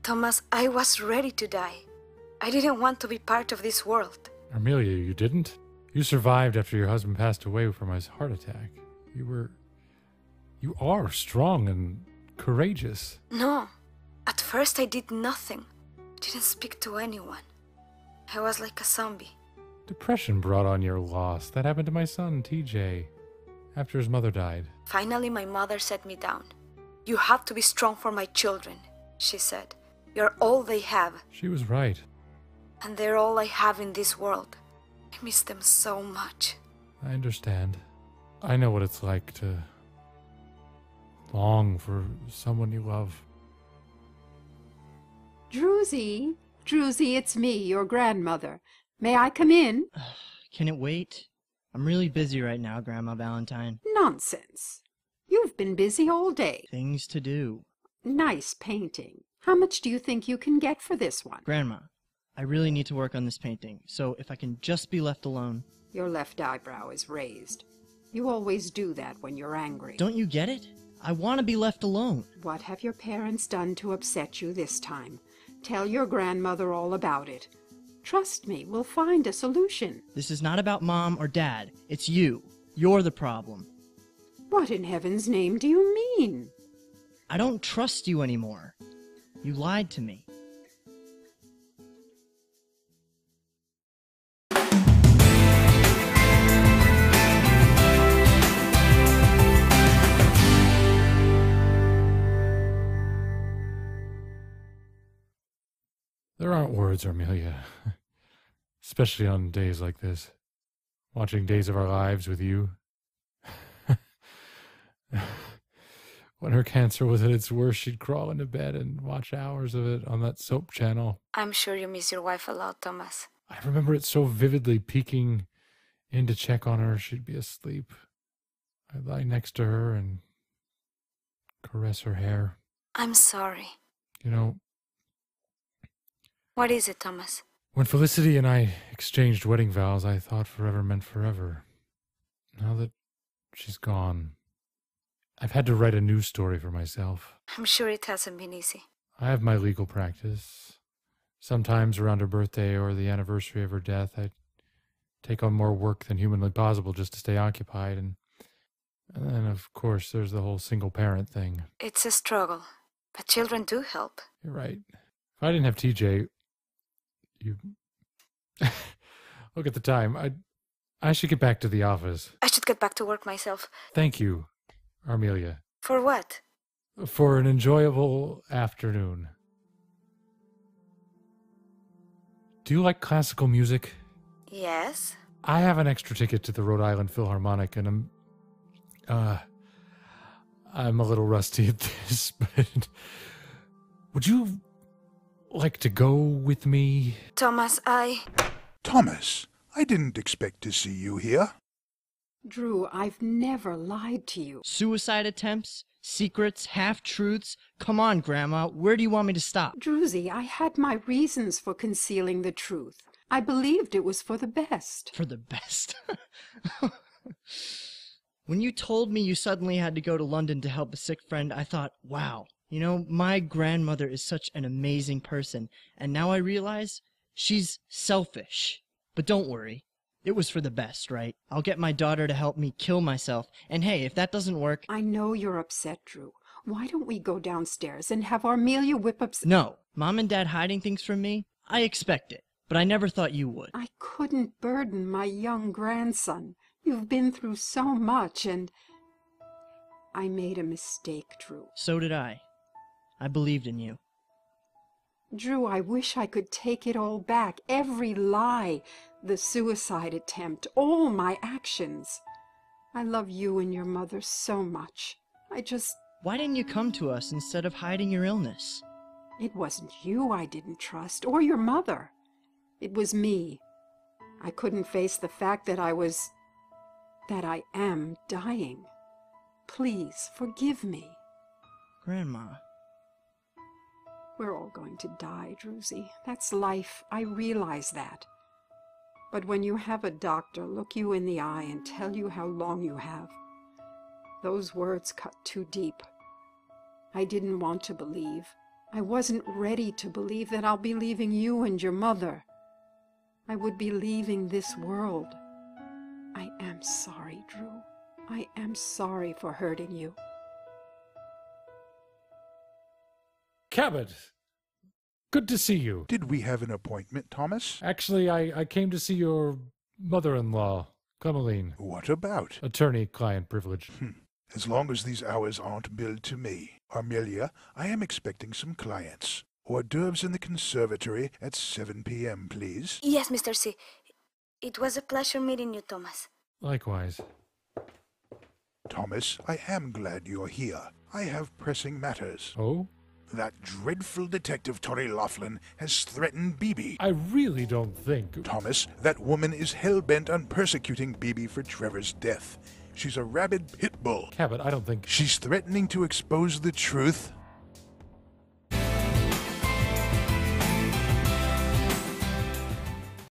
Thomas, I was ready to die. I didn't want to be part of this world. Armelia, you didn't? You survived after your husband passed away from his heart attack. You are strong and courageous. No. At first I did nothing. Didn't speak to anyone. I was like a zombie. Depression brought on your loss. That happened to my son, TJ, after his mother died. Finally, my mother set me down. You have to be strong for my children, she said. You're all they have. She was right. And they're all I have in this world. I miss them so much. I understand. I know what it's like to long for someone you love. Druzy, it's me, your grandmother. May I come in? Can it wait? I'm really busy right now, Grandma Valentine. Nonsense. You've been busy all day. Things to do. Nice painting. How much do you think you can get for this one? Grandma, I really need to work on this painting, so if I can just be left alone. Your left eyebrow is raised. You always do that when you're angry. Don't you get it? I want to be left alone. What have your parents done to upset you this time? Tell your grandmother all about it. Trust me, we'll find a solution. This is not about Mom or Dad. It's you. You're the problem. What in heaven's name do you mean? I don't trust you anymore. You lied to me. There aren't words, Armelia. Especially on days like this. Watching Days of Our Lives with you. When her cancer was at its worst, she'd crawl into bed and watch hours of it on that soap channel. I'm sure you miss your wife a lot, Thomas. I remember it so vividly, peeking in to check on her. She'd be asleep. I'd lie next to her and caress her hair. I'm sorry. You know... What is it, Thomas? When Felicity and I exchanged wedding vows, I thought forever meant forever. Now that she's gone, I've had to write a new story for myself. I'm sure it hasn't been easy. I have my legal practice. Sometimes around her birthday or the anniversary of her death, I take on more work than humanly possible just to stay occupied. And then, of course, there's the whole single parent thing. It's a struggle, but children do help. You're right. If I didn't have TJ... You look at the time. I should get back to the office. I should get back to work myself. Thank you, Armelia. For what? For an enjoyable afternoon. Do you like classical music? Yes. I have an extra ticket to the Rhode Island Philharmonic, and I'm a little rusty at this, but would you like to go with me? Thomas, Thomas, I didn't expect to see you here. Drew, I've never lied to you. Suicide attempts? Secrets? Half-truths? Come on, Grandma. Where do you want me to stop? Druzy, I had my reasons for concealing the truth. I believed it was for the best. For the best? When you told me you suddenly had to go to London to help a sick friend, I thought, wow. You know, my grandmother is such an amazing person, and now I realize she's selfish. But don't worry, it was for the best, right? I'll get my daughter to help me kill myself, and hey, if that doesn't work... I know you're upset, Drew. Why don't we go downstairs and have Armelia whip up... No, Mom and Dad hiding things from me? I expect it, but I never thought you would. I couldn't burden my young grandson. You've been through so much, and... I made a mistake, Drew. So did I. I believed in you. Drew, I wish I could take it all back. Every lie, the suicide attempt, all my actions. I love you and your mother so much. Why didn't you come to us instead of hiding your illness? It wasn't you I didn't trust, or your mother. It was me. I couldn't face the fact that I am dying. Please, forgive me. Grandma... We're all going to die, Druzy. That's life. I realize that. But when you have a doctor look you in the eye and tell you how long you have, those words cut too deep. I didn't want to believe. I wasn't ready to believe that I'll be leaving you and your mother. I would be leaving this world. I am sorry, Drew. I am sorry for hurting you. Cabot! Good to see you. Did we have an appointment, Thomas? Actually, I came to see your mother-in-law, Clemalene. What about? Attorney-client privilege. As long as these hours aren't billed to me. Armelia, I am expecting some clients. Hors d'oeuvres in the conservatory at 7 p.m., please. Yes, Mr. C. It was a pleasure meeting you, Thomas. Likewise. Thomas, I am glad you're here. I have pressing matters. Oh? That dreadful detective Tori Laughlin has threatened Bibi. I really don't think... Thomas, that woman is hell-bent on persecuting Bibi for Trevor's death. She's a rabid pit bull. Cabot, I don't think... She's threatening to expose the truth.